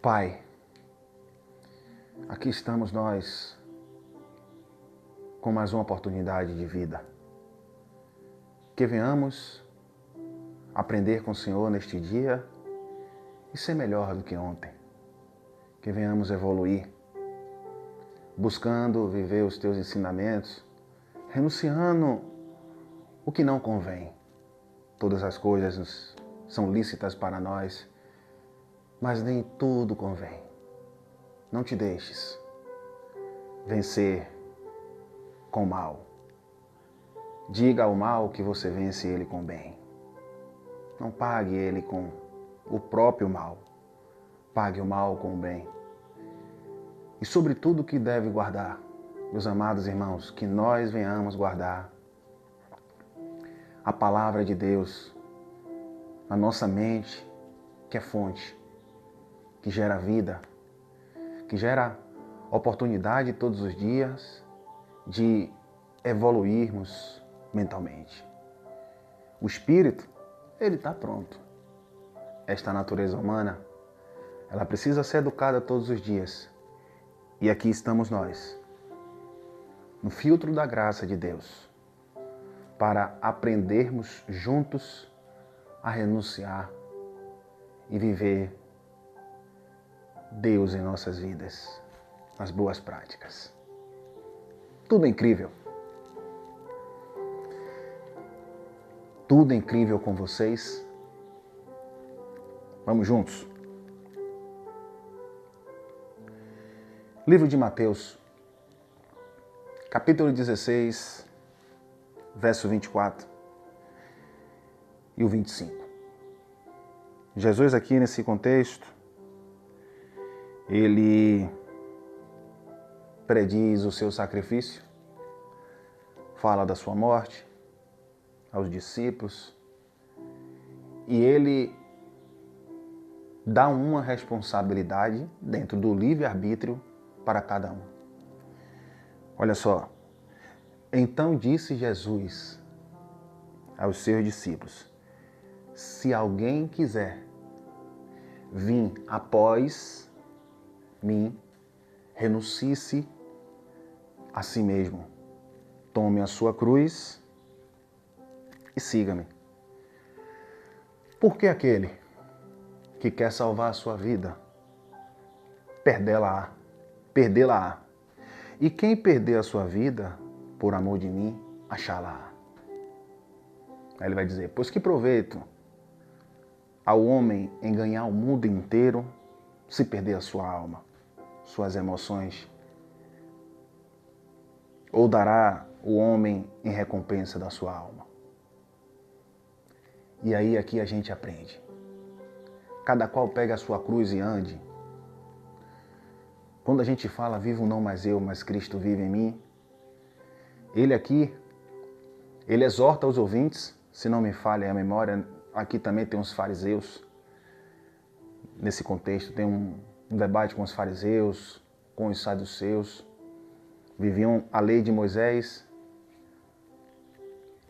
Pai, aqui estamos nós com mais uma oportunidade de vida. Que venhamos aprender com o Senhor neste dia e ser melhor do que ontem. Que venhamos evoluir, buscando viver os Teus ensinamentos, renunciando o que não convém. Todas as coisas são lícitas para nós, mas nem tudo convém. Não te deixes vencer com o mal. Diga ao mal que você vence ele com o bem. Não pague ele com o próprio mal. Pague o mal com o bem. E sobre tudo que deve guardar, meus amados irmãos, que nós venhamos guardar a palavra de Deus na nossa mente, que é fonte, que gera vida, que gera oportunidade todos os dias de evoluirmos mentalmente. O espírito, ele está pronto. Esta natureza humana, ela precisa ser educada todos os dias. E aqui estamos nós, no filtro da graça de Deus, para aprendermos juntos a renunciar e viver Deus em nossas vidas, as boas práticas. Tudo é incrível. Tudo é incrível com vocês. Vamos juntos. Livro de Mateus, capítulo 16, verso 24 e o 25. Jesus aqui nesse contexto, ele prediz o seu sacrifício, fala da sua morte aos discípulos e ele dá uma responsabilidade dentro do livre-arbítrio para cada um. Olha só. Então disse Jesus aos seus discípulos: se alguém quiser vir após mim, renuncie-se a si mesmo, tome a sua cruz e siga-me. Porque aquele que quer salvar a sua vida, perdê-la-á. E quem perder a sua vida, por amor de mim, achá-la-á. Aí ele vai dizer: pois que proveito ao homem em ganhar o mundo inteiro, se perder a sua alma, suas emoções? Ou dará o homem em recompensa da sua alma? E aí aqui a gente aprende. Cada qual pega a sua cruz e ande. Quando a gente fala, vivo não mais eu, mas Cristo vive em mim, ele aqui, ele exorta os ouvintes, se não me falha a memória, aqui também tem uns fariseus, nesse contexto tem um debate com os fariseus, com os saduceus, viviam a lei de Moisés,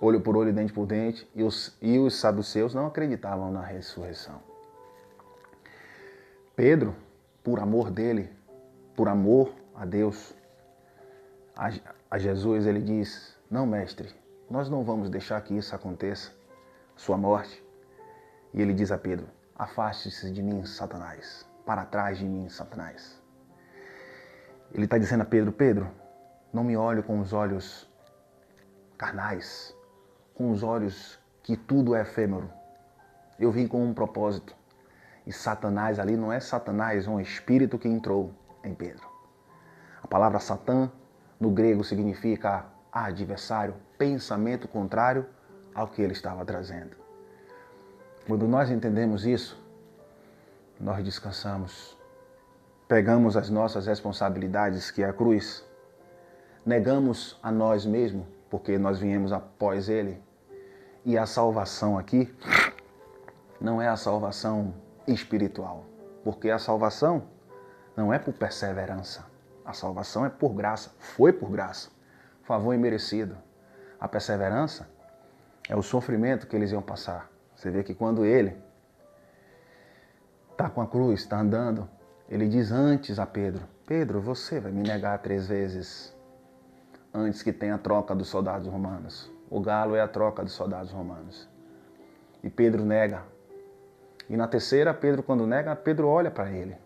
olho por olho, dente por dente, e os saduceus não acreditavam na ressurreição. Pedro, por amor dele, por amor a Deus, a Jesus, ele diz: não, mestre, nós não vamos deixar que isso aconteça, sua morte. E ele diz a Pedro: afaste-se de mim, Satanás, para trás de mim, Satanás. Ele está dizendo a Pedro: Pedro, não me olhe com os olhos carnais, com os olhos que tudo é efêmero. Eu vim com um propósito. E Satanás ali não é Satanás, um espírito que entrou em Pedro. A palavra Satã, no grego, significa adversário, pensamento contrário ao que ele estava trazendo. Quando nós entendemos isso, nós descansamos, pegamos as nossas responsabilidades, que é a cruz, negamos a nós mesmos, porque nós viemos após ele, e a salvação aqui não é a salvação espiritual, porque a salvação não é por perseverança, a salvação é por graça, foi por graça, favor imerecido. A perseverança é o sofrimento que eles iam passar. Você vê que quando ele está com a cruz, está andando, Ele diz antes a Pedro, Pedro, você vai me negar 3 vezes antes que tenha a troca dos soldados romanos. O galo é a troca dos soldados romanos. E Pedro nega. E na terceira, Pedro, quando nega, Pedro olha para ele.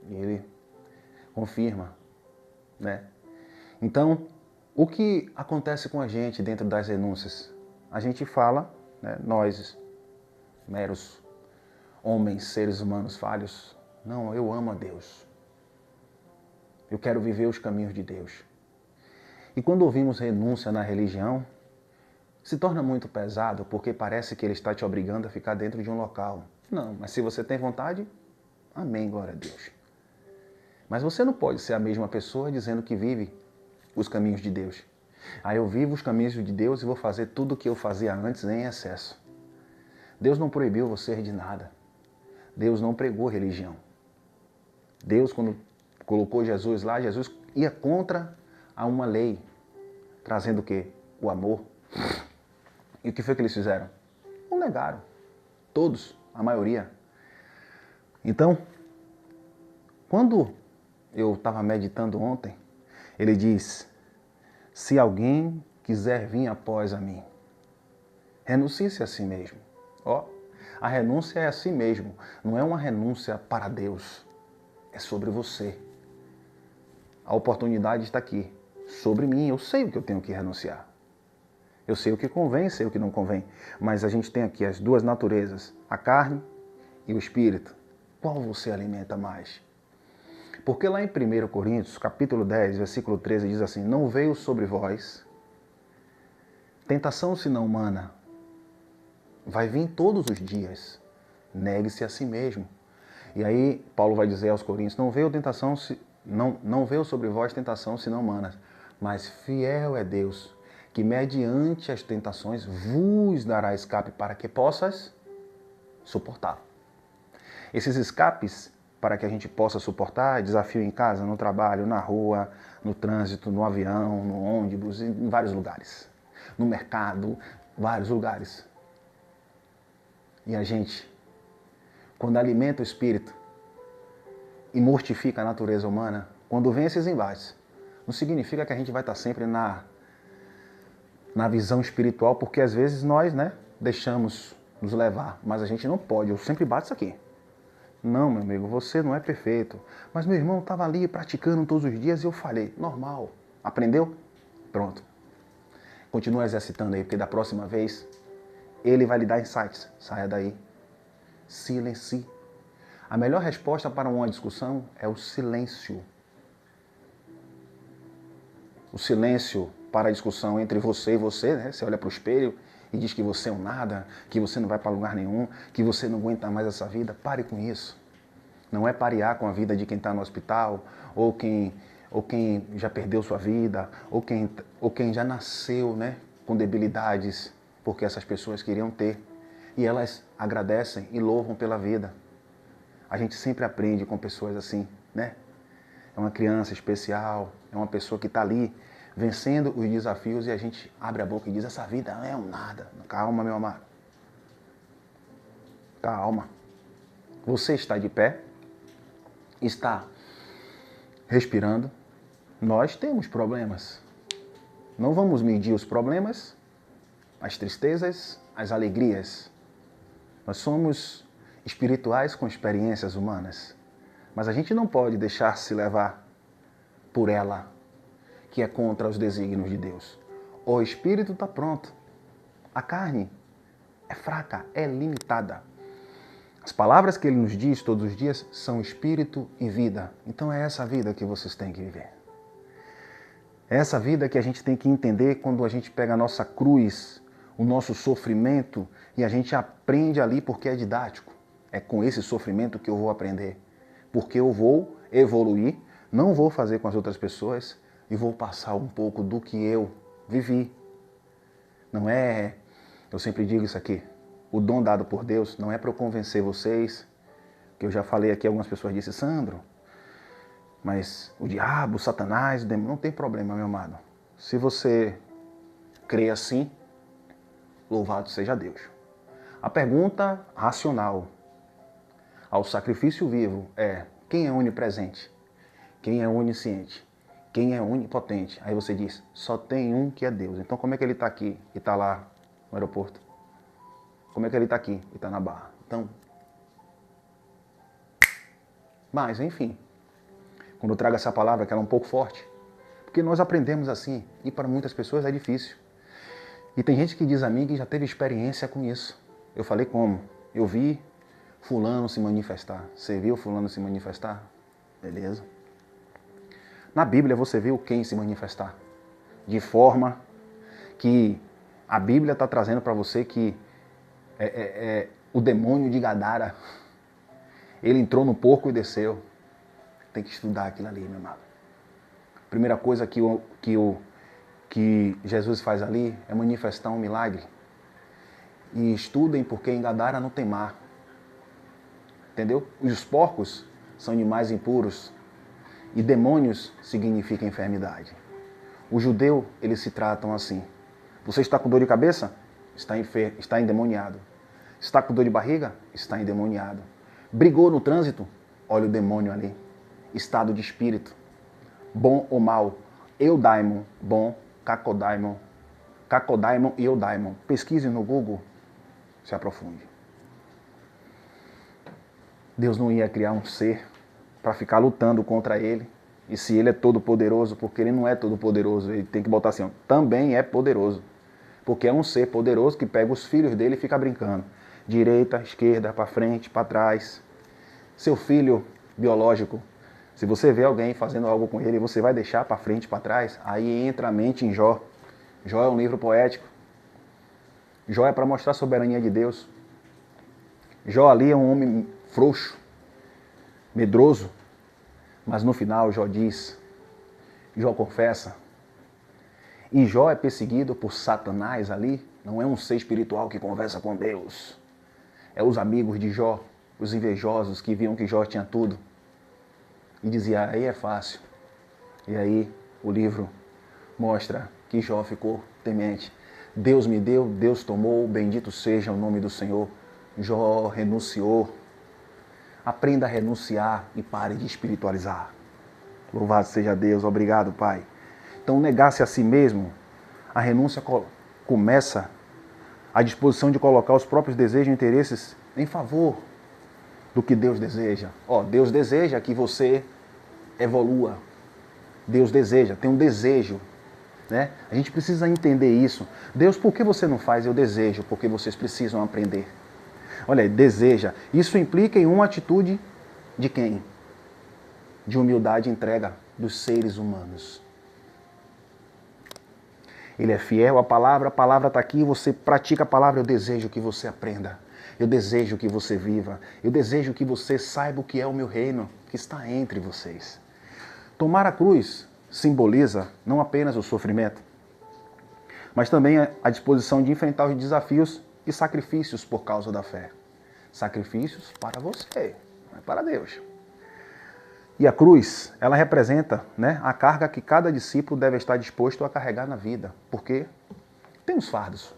E ele confirma, né? Então, o que acontece com a gente dentro das renúncias? A gente fala, né, nós, meros homens, seres humanos falhos, não, eu amo a Deus. Eu quero viver os caminhos de Deus. E quando ouvimos renúncia na religião, se torna muito pesado porque parece que ele está te obrigando a ficar dentro de um local. Não, mas se você tem vontade, amém, glória a Deus. Mas você não pode ser a mesma pessoa dizendo que vive os caminhos de Deus. Aí eu vivo os caminhos de Deus e vou fazer tudo o que eu fazia antes em excesso. Deus não proibiu você de nada. Deus não pregou religião. Deus, quando colocou Jesus lá, Jesus ia contra a uma lei, trazendo o quê? O amor. E o que foi que eles fizeram? O negaram. Todos, a maioria. Então, quando eu estava meditando ontem, ele diz, se alguém quiser vir após a mim, renuncie-se a si mesmo. Ó, a renúncia é a si mesmo, não é uma renúncia para Deus, é sobre você. A oportunidade está aqui, sobre mim, eu sei o que eu tenho que renunciar. Eu sei o que convém, sei o que não convém, mas a gente tem aqui as duas naturezas, a carne e o espírito. Qual você alimenta mais? Porque lá em 1 Coríntios, capítulo 10, versículo 13, diz assim, não veio sobre vós tentação senão humana. Vai vir todos os dias. Negue-se a si mesmo. E aí Paulo vai dizer aos Coríntios, não veio tentação, não veio sobre vós tentação senão humana, mas fiel é Deus, que mediante as tentações vos dará escape para que possas suportar. Esses escapes, para que a gente possa suportar, desafio em casa, no trabalho, na rua, no trânsito, no avião, no ônibus, em vários lugares. No mercado, vários lugares. E a gente, quando alimenta o espírito e mortifica a natureza humana, quando vem esses embates, não significa que a gente vai estar sempre na visão espiritual, porque às vezes nós, né, deixamos nos levar, mas a gente não pode, eu sempre bato isso aqui. Não, meu amigo, você não é perfeito. Mas meu irmão estava ali praticando todos os dias e eu falei, normal. Aprendeu? Pronto. Continua exercitando aí, porque da próxima vez ele vai lhe dar insights. Saia daí. Silencie. A melhor resposta para uma discussão é o silêncio. O silêncio para a discussão entre você e você, né? Você olha para o espelho e diz que você é um nada, que você não vai para lugar nenhum, que você não aguenta mais essa vida. Pare com isso. Não é parear com a vida de quem está no hospital, ou quem já perdeu sua vida, ou quem já nasceu, né, com debilidades, porque essas pessoas queriam ter. E elas agradecem e louvam pela vida. A gente sempre aprende com pessoas assim, né? É uma criança especial, é uma pessoa que está ali vencendo os desafios e a gente abre a boca e diz, essa vida é um nada. Calma, meu amado. Calma. Você está de pé, está respirando. Nós temos problemas. Não vamos medir os problemas, as tristezas, as alegrias. Nós somos espirituais com experiências humanas. Mas a gente não pode deixar se levar por ela, que é contra os desígnios de Deus. O espírito está pronto. A carne é fraca, é limitada. As palavras que ele nos diz todos os dias são espírito e vida. Então é essa vida que vocês têm que viver. É essa vida que a gente tem que entender quando a gente pega a nossa cruz, o nosso sofrimento, e a gente aprende ali porque é didático. É com esse sofrimento que eu vou aprender. Porque eu vou evoluir, não vou fazer com as outras pessoas e vou passar um pouco do que eu vivi. Não é, eu sempre digo isso aqui, o dom dado por Deus não é para eu convencer vocês, que eu já falei aqui, algumas pessoas disseram, Sandro, mas o diabo, o Satanás, o demônio, não tem problema, meu amado. Se você crê assim, louvado seja Deus. A pergunta racional ao sacrifício vivo é, Quem é onipresente? Quem é onisciente? Quem é onipotente? Aí você diz, só tem um que é Deus. Então como é que ele está aqui e está lá no aeroporto? Como é que ele está aqui e está na Barra? Então, mas enfim, quando eu trago essa palavra, que ela é um pouco forte, porque nós aprendemos assim, e para muitas pessoas é difícil. E tem gente que diz a mim que já teve experiência com isso. Eu falei como? Eu vi fulano se manifestar. Você viu fulano se manifestar? Beleza. Na Bíblia você viu quem se manifestar? De forma que a Bíblia está trazendo para você que o demônio de Gadara, ele entrou no porco e desceu. Tem que estudar aquilo ali, meu amado. Primeira coisa que Jesus faz ali é manifestar um milagre. E estudem porque em Gadara não tem mar. Entendeu? Os porcos são animais impuros. E demônios significa enfermidade. O judeu, eles se tratam assim. Você está com dor de cabeça? Está endemoniado. Está com dor de barriga? Está endemoniado. Brigou no trânsito? Olha o demônio ali. Estado de espírito. Bom ou mal? Eudaimon, bom. Cacodaimon e eudaimon. Pesquise no Google, se aprofunde. Deus não ia criar um ser para ficar lutando contra ele. E se ele é todo poderoso, porque ele não é todo poderoso, ele tem que botar assim, ó, também é poderoso. Porque é um ser poderoso que pega os filhos dele e fica brincando. Direita, esquerda, para frente, para trás. Seu filho biológico, se você vê alguém fazendo algo com ele, você vai deixar para frente, para trás? Aí entra a mente em Jó. Jó é um livro poético. Jó é para mostrar a soberania de Deus. Jó ali é um homem frouxo, medroso, mas no final Jó diz, Jó confessa, e Jó é perseguido por Satanás ali, não é um ser espiritual que conversa com Deus, é os amigos de Jó, os invejosos que viam que Jó tinha tudo, e dizia, aí é fácil, e aí o livro mostra que Jó ficou temente, Deus me deu, Deus tomou, bendito seja o nome do Senhor. Jó renunciou. Aprenda a renunciar e pare de espiritualizar. Louvado seja Deus, obrigado, Pai. Então, negar-se a si mesmo, a renúncia começa a disposição de colocar os próprios desejos e interesses em favor do que Deus deseja. Deus deseja que você evolua. Deus deseja, tem um desejo. Né? A gente precisa entender isso. Deus, por que você não faz? Eu desejo, porque vocês precisam aprender. Olha aí, deseja. Isso implica em uma atitude de quem? De humildade e entrega dos seres humanos. Ele é fiel à palavra está aqui, você pratica a palavra, eu desejo que você aprenda. Eu desejo que você viva. Eu desejo que você saiba o que é o meu reino, que está entre vocês. Tomar a cruz simboliza não apenas o sofrimento, mas também a disposição de enfrentar os desafios e sacrifícios por causa da fé. Sacrifícios para você, não é para Deus. E a cruz, ela representa, né, a carga que cada discípulo deve estar disposto a carregar na vida. Porque tem os fardos,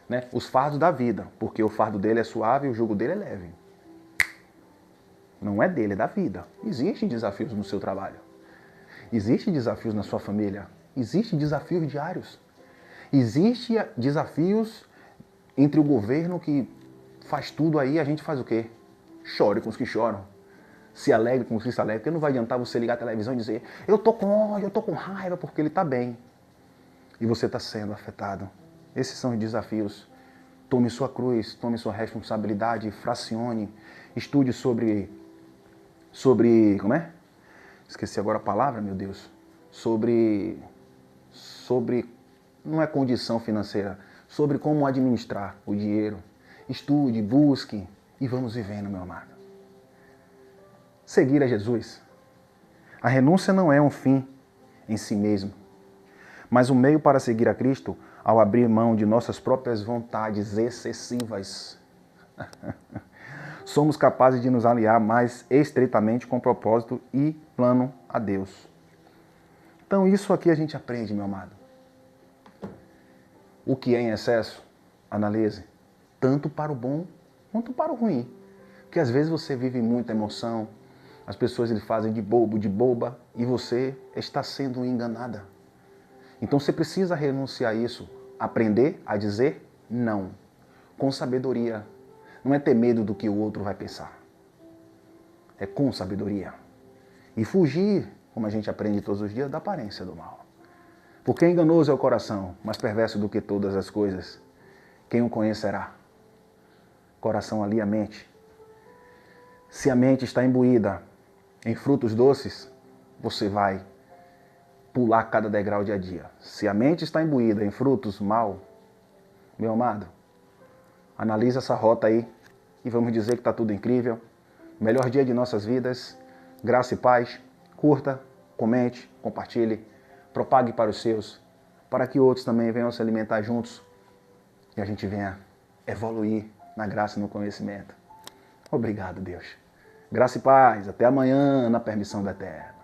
né? Os fardos da vida, porque o fardo dele é suave e o jugo dele é leve. Não é dele, é da vida. Existem desafios no seu trabalho. Existem desafios na sua família. Existem desafios diários. Existem desafios entre o governo que faz tudo aí, a gente faz o quê? Chore com os que choram. Se alegre com os que se alegram. Porque não vai adiantar você ligar a televisão e dizer eu tô com ódio, eu tô com raiva, porque ele tá bem. E você está sendo afetado. Esses são os desafios. Tome sua cruz, tome sua responsabilidade, fracione, estude sobre como é? Esqueci agora a palavra, meu Deus. Sobre, não é condição financeira, sobre como administrar o dinheiro. Estude, busque e vamos vivendo, meu amado. Seguir a Jesus. A renúncia não é um fim em si mesmo, mas um meio para seguir a Cristo ao abrir mão de nossas próprias vontades excessivas. Somos capazes de nos aliar mais estreitamente com o propósito e plano a Deus. Então isso aqui a gente aprende, meu amado. O que é em excesso, analise, tanto para o bom quanto para o ruim. Porque às vezes você vive muita emoção, As pessoas lhe fazem de bobo, de boba, e você está sendo enganada. Então você precisa renunciar a isso, aprender a dizer não, com sabedoria. Não é ter medo do que o outro vai pensar. É com sabedoria. E fugir, como a gente aprende todos os dias, da aparência do mal. Porque enganoso é o coração, mais perverso do que todas as coisas. Quem o conhecerá? Coração ali, a mente. Se a mente está imbuída em frutos doces, você vai pular cada degrau dia a dia. Se a mente está imbuída em frutos mal, meu amado, analisa essa rota aí e vamos dizer que está tudo incrível. Melhor dia de nossas vidas. Graça e paz. Curta, comente, compartilhe, propague para os seus, para que outros também venham se alimentar juntos e a gente venha evoluir na graça e no conhecimento. Obrigado, Deus. Graça e paz. Até amanhã, na permissão da Eterna.